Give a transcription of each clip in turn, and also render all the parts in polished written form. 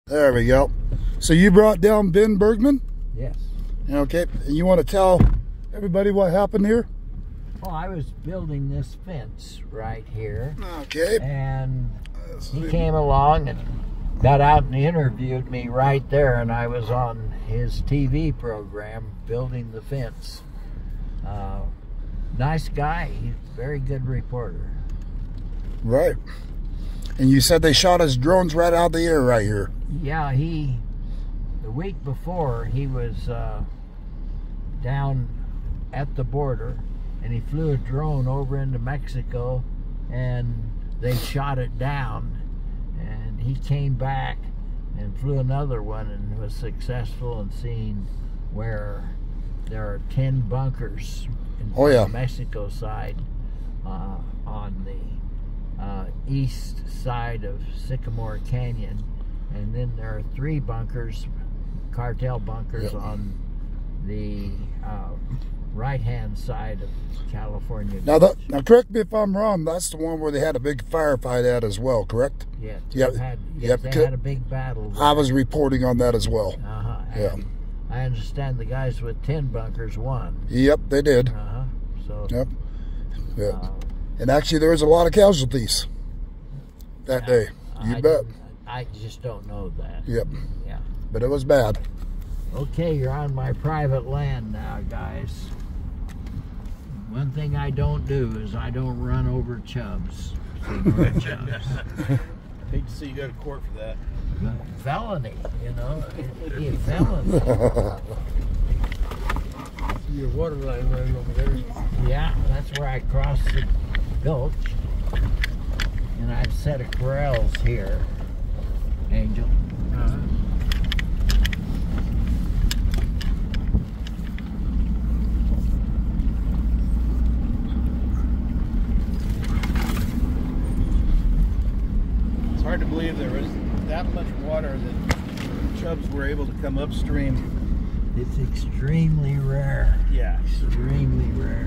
There we go. So you brought down Ben Bergman? Yes. Okay, and you want to tell everybody what happened here? Well, I was building this fence right here. Okay. And he came along and got out and interviewed me right there, and I was on his TV program building the fence. Nice guy. He's a very good reporter. Right. And you said they shot his drones right out of the air right here. Yeah, the week before, he was down at the border, and he flew a drone over into Mexico, and they shot it down. And he came back and flew another one and was successful in seeing where there are 10 bunkers in the Mexico side on the east side of Sycamore Canyon, and then there are 3 bunkers, cartel bunkers, on the right-hand side of California. Now, correct me if I'm wrong. That's the one where they had a big firefight at as well, correct? Yeah. They had a big battle there. I was reporting on that as well. Yeah. I understand the guys with 10 bunkers won. Yep, they did. So. Yep. Yeah. And actually, there was a lot of casualties that day. You bet. I just don't know that. Yep. Yeah. But it was bad. Okay, you're on my private land now, guys. One thing I don't do is I don't run over chubs. Chubs. Hate to see you go to court for that. Felony, you know. It'd be a felony. Your water line running over there. Yeah, that's where I cross the gulch. And I've set a corrals here, Angel. It's hard to believe there was that much water that chubs were able to come upstream. It's extremely rare. Yeah. Extremely rare.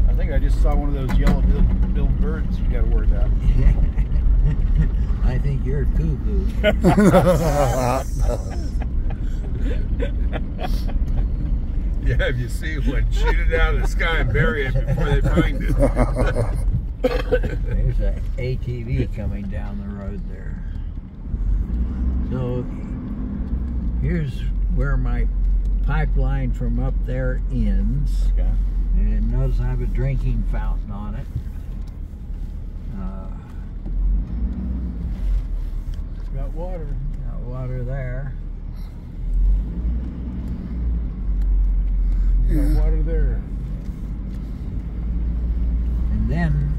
I think I just saw one of those yellow-billed birds you got to worry about. I think you're cuckoo. Yeah, if you see one, shoot it out of the sky and bury it before they find it. There's an ATV coming down the road there. So here's where my pipeline from up there ends. Okay. And notice I have a drinking fountain on it. It's got water. Got water there. Got water there. And then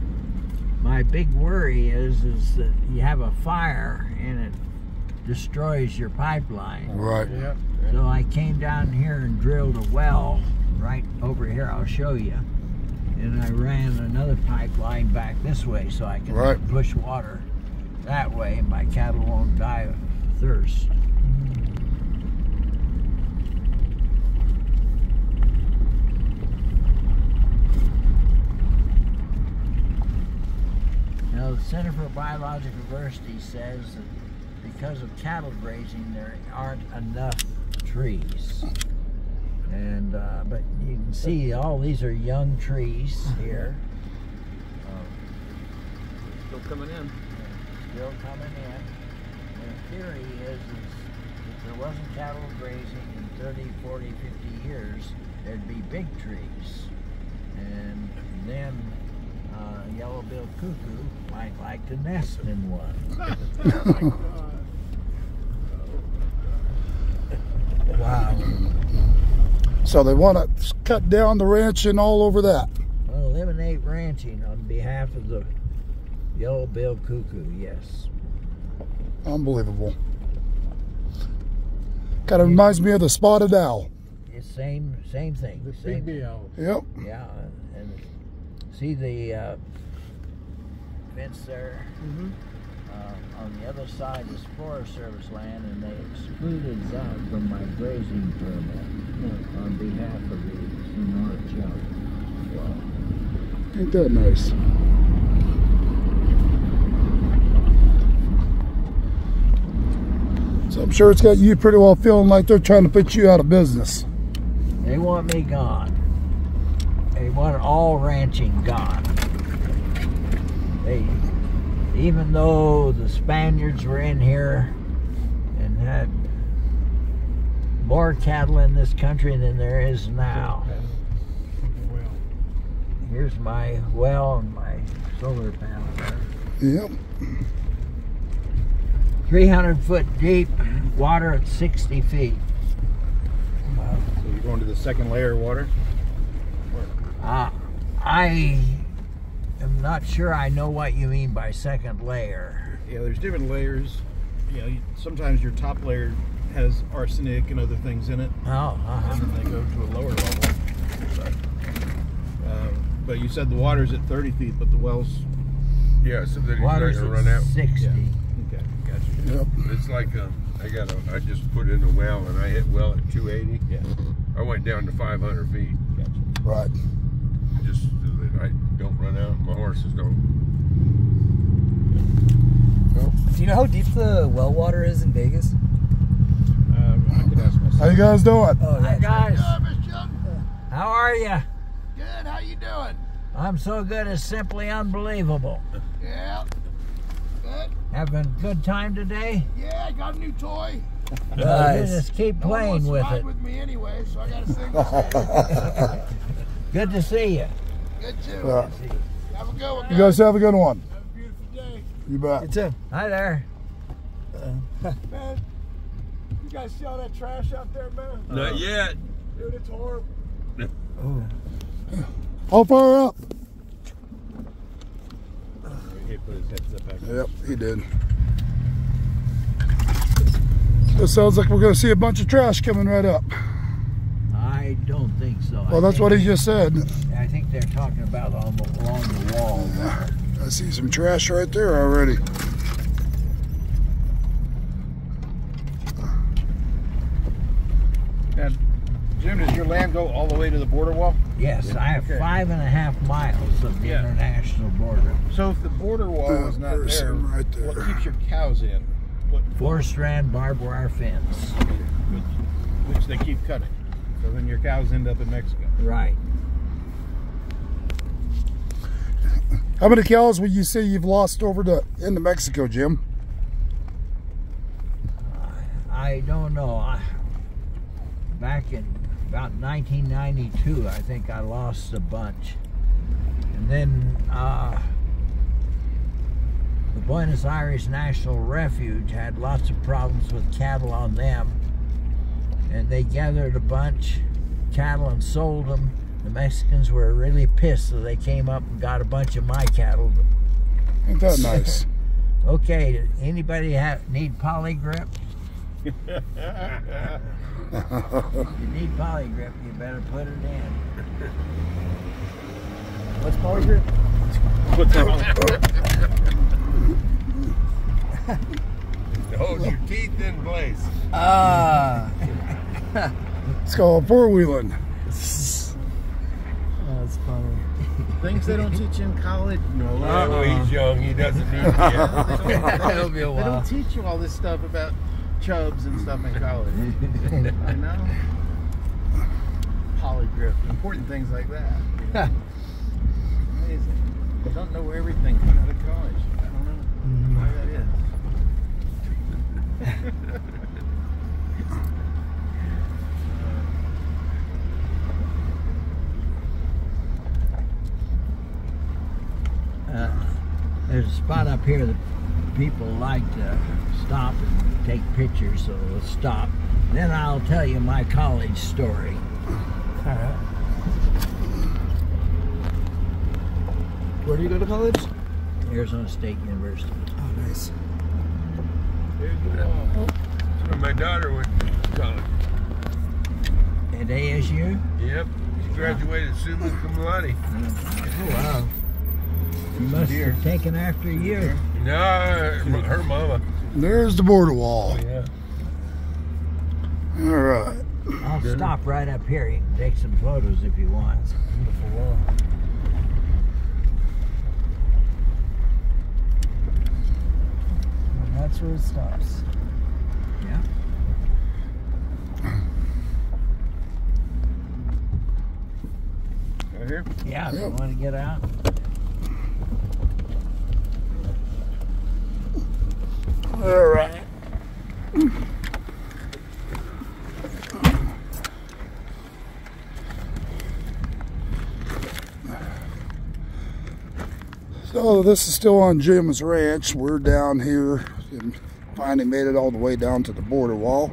my big worry is that you have a fire and it destroys your pipeline. Right. Yep. So I came down here and drilled a well right over here. I'll show you. And I ran another pipeline back this way so I can push water that way and my cattle won't die of thirst. Now, the Center for Biological Diversity says that because of cattle grazing, there aren't enough trees. And but you can see all these are young trees here. Still coming in. Still coming in. And the theory is if there wasn't cattle grazing in 30, 40, 50 years, there'd be big trees. And then yellow-billed cuckoo might like to nest in one. Oh my God. Wow. So they want to cut down the ranch and all over that. Well, eliminate ranching on behalf of the yellow-billed cuckoo, yes. Unbelievable. Kind of reminds me of the spotted owl. It's same thing. The Same. big owl. Yep. Yeah, and see the fence there? On the other side is Forest Service land, and they excluded that from my grazing permit on behalf of the Sonora Chunk. Ain't that nice? So I'm sure it's got you pretty well feeling like they're trying to put you out of business. They want me gone. They want all ranching gone. Even though the Spaniards were in here and had more cattle in this country than there is now. Here's my well and my solar panel there. Yep. 300 foot deep, water at 60 feet. Wow. So you're going to the second layer of water? I am not sure I know what you mean by second layer. Yeah, there's different layers. You know, sometimes your top layer has arsenic and other things in it. Oh, And then they go to a lower level. But you said the water's at 30 feet, but the well's... Yeah, so that he's not water's gonna at run out. 60. Yeah. Okay, gotcha. Yep. It's like I just put in a well and I hit well at 280. Yeah. I went down to 500 feet. Gotcha. Right. Just so that I don't run out. My horses don't. Yep. Do you know how deep the well water is in Vegas? I could ask myself. How you guys doing? Oh, Hi guys, Miss Young. how are you? Good, how you doing? I'm so good it's simply unbelievable. Yeah. Good. Having a good time today? Yeah, I got a new toy. Nice. Just keep playing with it. with me anyway, so I gotta sing this. Good to see you. Good too. Yeah. Have a good one. You guys have a good one. Have a beautiful day. You bet. You too. Hi there. Man, you guys see all that trash out there, man? Not yet. Dude, it's horrible. Oh. How far up? He put his headset back. Yep, he did. So it sounds like we're going to see a bunch of trash coming right up. I don't think so. Well, that's what he just said. I think they're talking about along the wall there. I see some trash right there already. Now, Jim, does your land go all the way to the border wall? Yes, I have Okay. 5.5 miles of the Yeah. international border. So if the border wall is not there's there, some right there. what keeps your cows in? What, 4-strand barbed wire fence. which they keep cutting. So then your cows end up in Mexico. Right. How many cows would you say you've lost over into Mexico, Jim? I don't know. Back in about 1992, I think I lost a bunch. And then the Buenos Aires National Refuge had lots of problems with cattle on them. And they gathered a bunch of cattle and sold them. The Mexicans were really pissed, so they came up and got a bunch of my cattle. Ain't that nice? Okay, anybody need polygrip? If you need polygrip, you better put it in. What's polygrip? What's that? Hold your teeth in place. Ah. It's called four-wheeling. That's funny. Things they don't teach you in college. No. Oh, he's young. He doesn't need to. It'll be a They while. don't teach you all this stuff about chubs and stuff in college. I know. Polygrip, important things like that. You know? Amazing. I don't know everything coming out of college. I don't know why that is. There's a spot up here that people like to stop and take pictures, so we'll stop. Then I'll tell you my college story. All right. Where do you go to college? Arizona State University. Oh, nice. There's the wall. That's where my daughter went to college. At ASU? Yep. She graduated summa cum laude. Oh, wow. You must have taken after you. No, her mama. There's the border wall. Yeah. All right. I'll stop right up here. You can take some photos if you want. Beautiful wall. that's where it stops. Yeah. Right here? Yeah, if you want to get out. All right. So this is still on Jim's ranch. We're down here and finally made it all the way down to the border wall.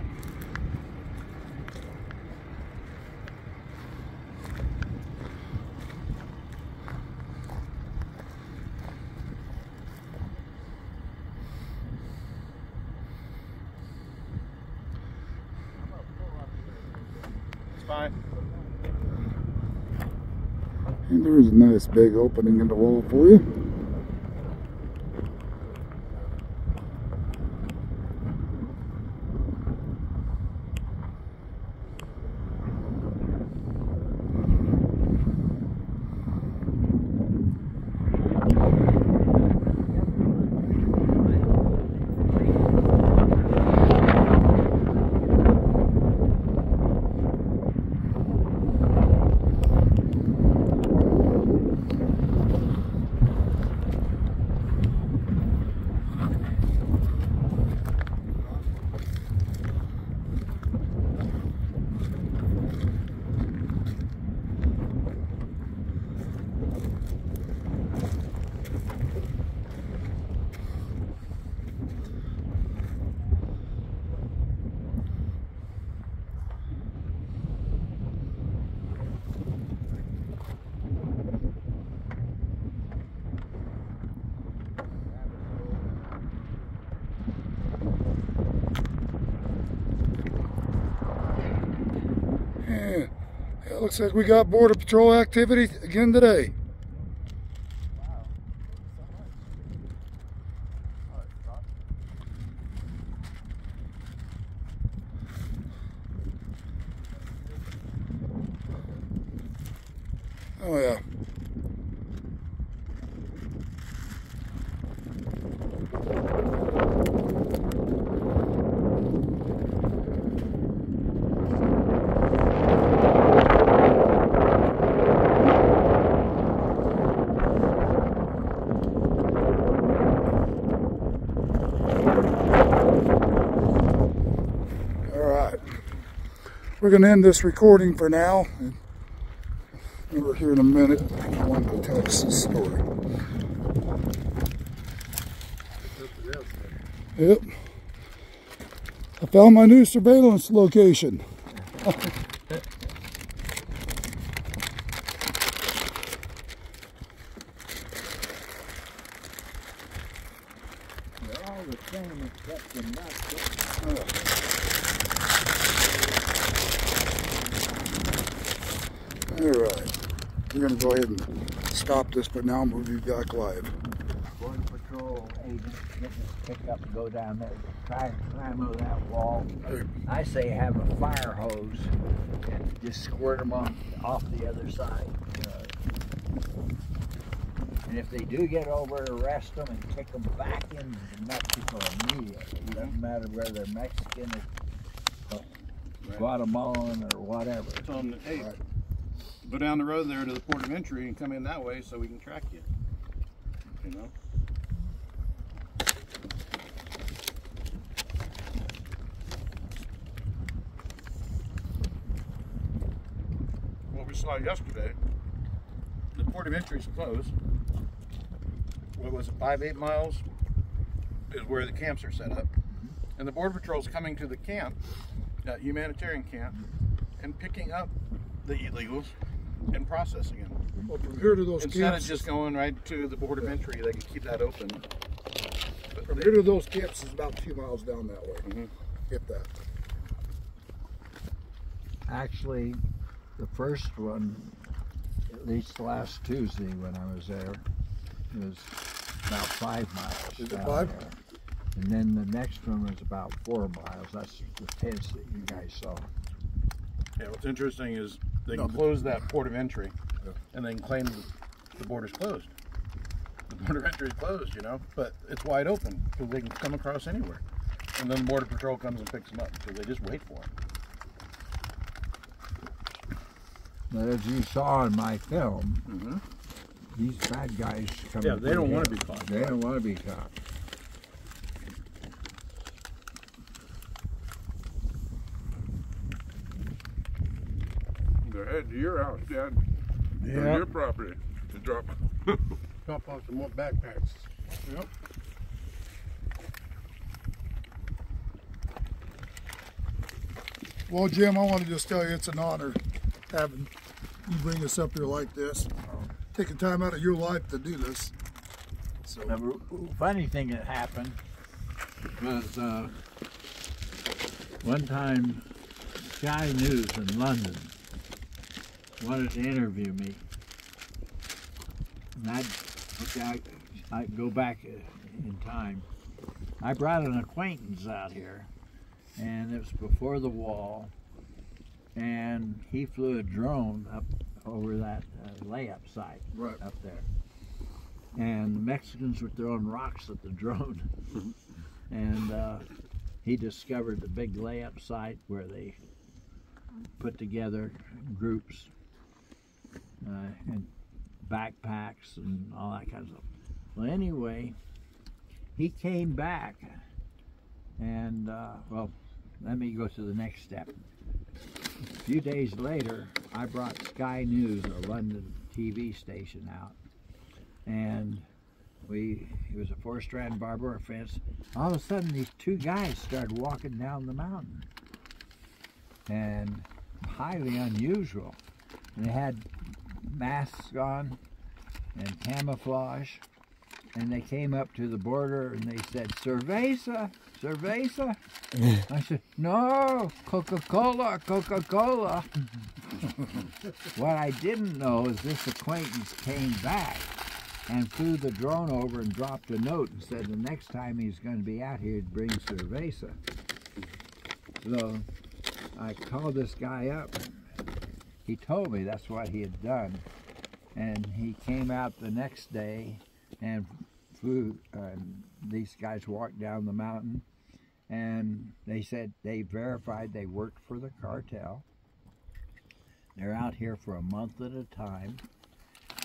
It's fine. And there's a nice big opening in the wall for you. Yeah, it looks like we got Border Patrol activity again today. Oh yeah. We're going to end this recording for now. We're here in a minute. I wanted to tell us this story. Yep. I found my new surveillance location. They're all the same except the nuts. Alright, we're going to go ahead and stop this, but now we'll be back live. Border Patrol agents getting his pickup and go down there, try and climb over that wall. I say have a fire hose and just squirt them off the other side. And if they do get over, arrest them and kick them back into Mexico immediately. It doesn't matter whether they're Mexican or Guatemalan or whatever. Tell them that, hey, go down the road there to the port of entry and come in that way so we can track you. You know? What we saw yesterday, the port of entry is closed. What was it, 5-8 miles is where the camps are set up. And the Border Patrol is coming to the camp, that humanitarian camp, and picking up the illegals and processing them. Well, from here to those Instead camps, of just going right to the port of entry, they can keep that open. from here to those camps is about 2 miles down that way. Get that. Actually, the first one, at least last Tuesday when I was there, it was about 5 miles. Is it down 5? there. And then the next one was about 4 miles. That's the tents that you guys saw. Yeah, what's interesting is they can close that port of entry and they can claim the border's closed. border entry is closed, you know, but it's wide open because they can come across anywhere. And then Border Patrol comes and picks them up because they just wait for them. But as you saw in my film, these bad guys come. Yeah, they don't want to be caught. They don't want to be caught. They're heading to your house, Dad. Yeah. On your property to drop. Drop off some more backpacks. Yep. Well, Jim, I want to just tell you it's an honor having you bring us up here like this. Taking time out of your life to do this. So, The funny thing that happened was one time Sky News in London wanted to interview me. And I'd go back in time. I brought an acquaintance out here, and it was before the wall, and he flew a drone up over that layup site right. up there. And the Mexicans were throwing rocks at the drone. And he discovered the big layup site where they put together groups and backpacks and all that kind of stuff. Well, anyway, he came back and, well, let me go to the next step. A few days later, I brought Sky News, a London TV station, out. And it was a 4-strand barbed wire fence. All of a sudden, these two guys started walking down the mountain. And highly unusual. And they had masks on and camouflage. And they came up to the border and they said, "Cerveza, cerveza." I said, "No, Coca-Cola, Coca-Cola." What I didn't know is this acquaintance came back and flew the drone over and dropped a note and said the next time he's going to be out here, he'd bring cerveza. So I called this guy up. He told me that's what he had done. And he came out the next day and flew, these guys walked down the mountain, and they said they verified they worked for the cartel. They're out here for a month at a time,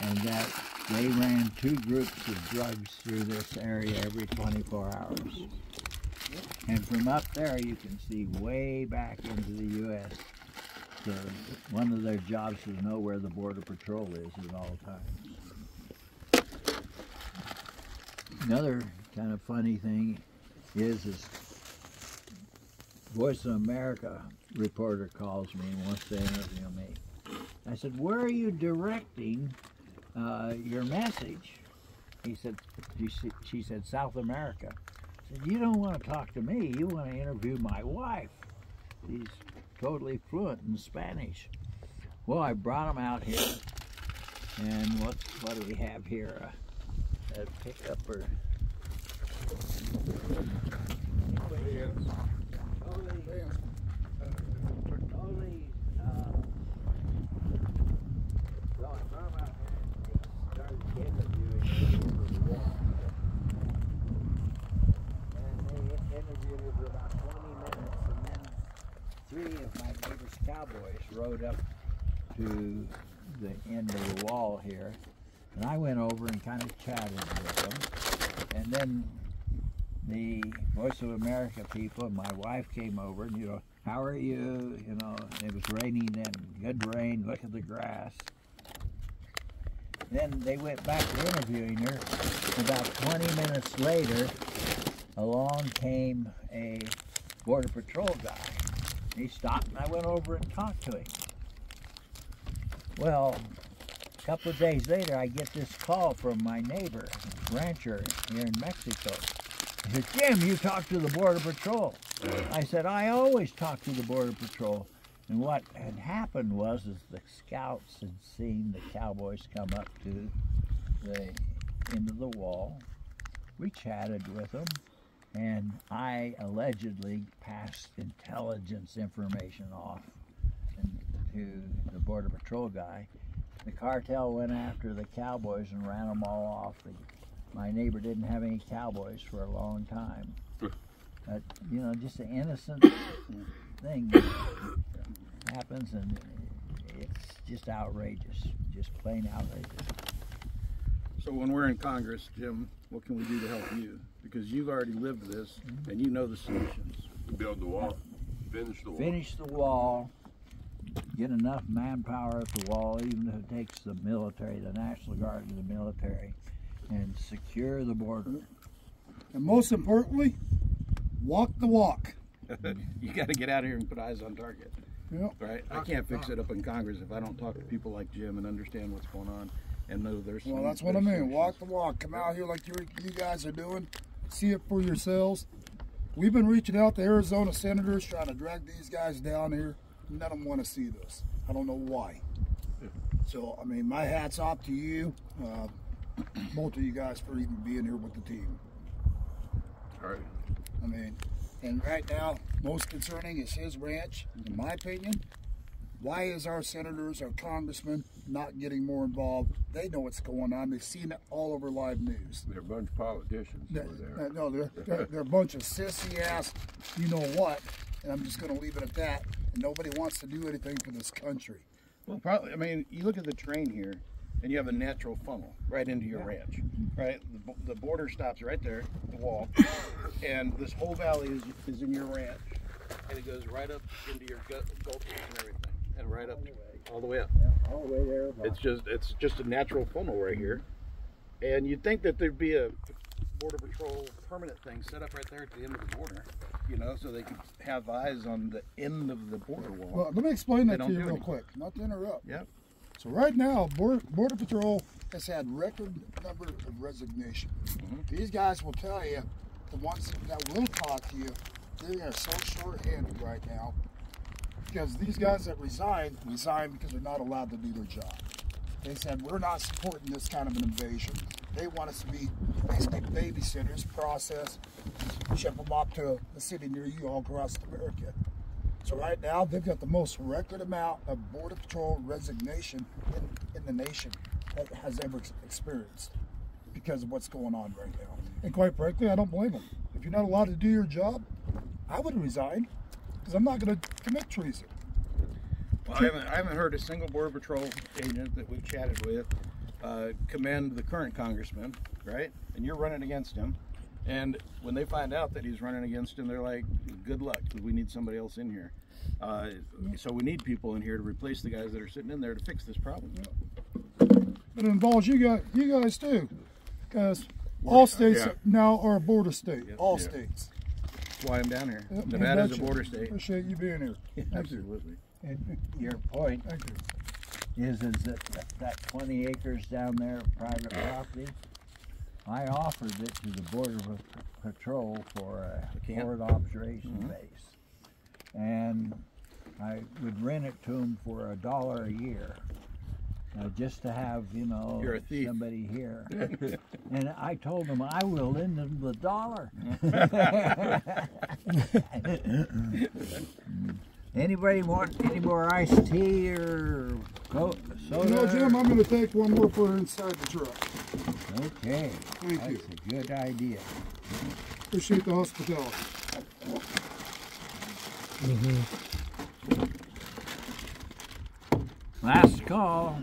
and that they ran 2 groups of drugs through this area every 24 hours. And from up there you can see way back into the U.S. So one of their jobs is to know where the Border Patrol is at all times. Another kind of funny thing is Voice of America reporter calls me and wants to interview me. I said, "Where are you directing your message?" He said, she said, "South America." I said, "You don't want to talk to me, you want to interview my wife. She's totally fluent in Spanish." Well, I brought him out here, and what do we have here? A pickup or... Well, I brought him out here and he started interviewing me for the wall. And they interviewed me for about 20 minutes, and then 3 of my neighbor's cowboys rode up to the end of the wall here, and I went over and kind of chatted with them. And then the Voice of America people and my wife came over, and, you know, "How are you?" You know, it was raining then, good rain, look at the grass. Then they went back to interviewing her. About 20 minutes later, along came a Border Patrol guy. He stopped, and I went over and talked to him. Well, a couple of days later, I get this call from my neighbor, rancher here in Mexico. He said, "Jim, you talked to the Border Patrol." I said, "I always talk to the Border Patrol." And what had happened was the scouts had seen the cowboys come up to the end of the wall. We chatted with them, and I allegedly passed intelligence information off to the Border Patrol guy. The cartel went after the cowboys and ran them all off. my neighbor didn't have any cowboys for a long time. But, you know, just an innocent thing happens, and it's just outrageous, just plain outrageous. So when we're in Congress, Jim, what can we do to help you? Because you've already lived this, and you know the solutions. Build the wall. Finish the wall. Finish the wall. Get enough manpower at the wall, even if it takes the military, the National Guard and the military, and secure the border. And most importantly, walk the walk. You got to get out here and put eyes on target. Yep. Right? I can't fix it up in Congress if I don't talk to people like Jim and understand what's going on and know there's. Well, that's what I mean. Walk the walk. Come out here like you guys are doing. See it for yourselves. We've been reaching out to Arizona senators trying to drag these guys down here. None of them want to see this. I don't know why. So, I mean, my hat's off to you, both of you guys, for even being here with the team. All right. I mean, and right now, most concerning is his ranch, in my opinion. Why is our senators, our congressmen, not getting more involved? They know what's going on. They've seen it all over live news. They're a bunch of politicians over there. No, they're a bunch of sissy-ass, you know what, and I'm just going to leave it at that. And nobody wants to do anything for this country. Well, probably. I mean, you look at the terrain here, and you have a natural funnel right into your ranch, right? The border stops right there, the wall, and this whole valley is in your ranch, and it goes right up into your gulches and everything, and right up all the way up. Yeah, all the way there. It's just a natural funnel right here, and you'd think that there'd be a Border Patrol permanent thing set up right there at the end of the border, you know, so they could have eyes on the end of the border wall. Well, let me explain that They to you don't do real anything. quick, not to interrupt. Yep. So right now, Border Patrol has had record number of resignation. These guys will tell you, the ones that will talk to you, they are so short-handed right now because these guys that resign because they're not allowed to do their job. They said, we're not supporting this kind of an invasion. They want us to be basically babysitters, process, ship them up to a city near you all across America. So right now, they've got the most record amount of Border Patrol resignation in the nation that has ever experienced because of what's going on right now. And quite frankly, I don't blame them. If you're not allowed to do your job, I would resign because I'm not going to commit treason. Well, I haven't heard a single Border Patrol agent that we've chatted with commend the current congressman, right? And you're running against him. And when they find out that he's running against him, they're like, good luck, because we need somebody else in here. So we need people in here to replace the guys that are sitting in there to fix this problem. But it involves you guys too, because all states now are a border state, all states. That's why I'm down here. Yep, Nevada's a border state. Appreciate you being here. Thank you. Absolutely. And your point Thank you. is that 20 acres down there of private property, I offered it to the Border Patrol for a forward observation base. And I would rent it to them for $1 a year. Just to have, you know, You're a thief. somebody here. And I told them I will lend them the $1. Anybody want any more iced tea or soda? No, Jim, I'm going to take one more for inside the truck. Okay. Thank you. That's a good idea. Appreciate the hospitality. Last call.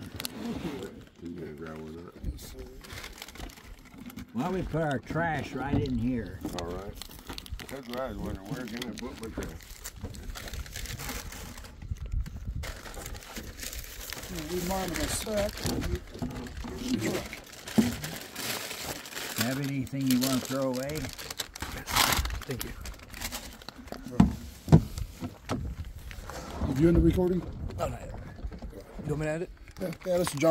Why don't we put our trash right in here? All right. That's what I was wondering. Where's in the book with that? Leave mine in a sack. Have anything you want to throw away? Thank you. You in the recording? Oh, no. You want me to add it? Yeah, this is John.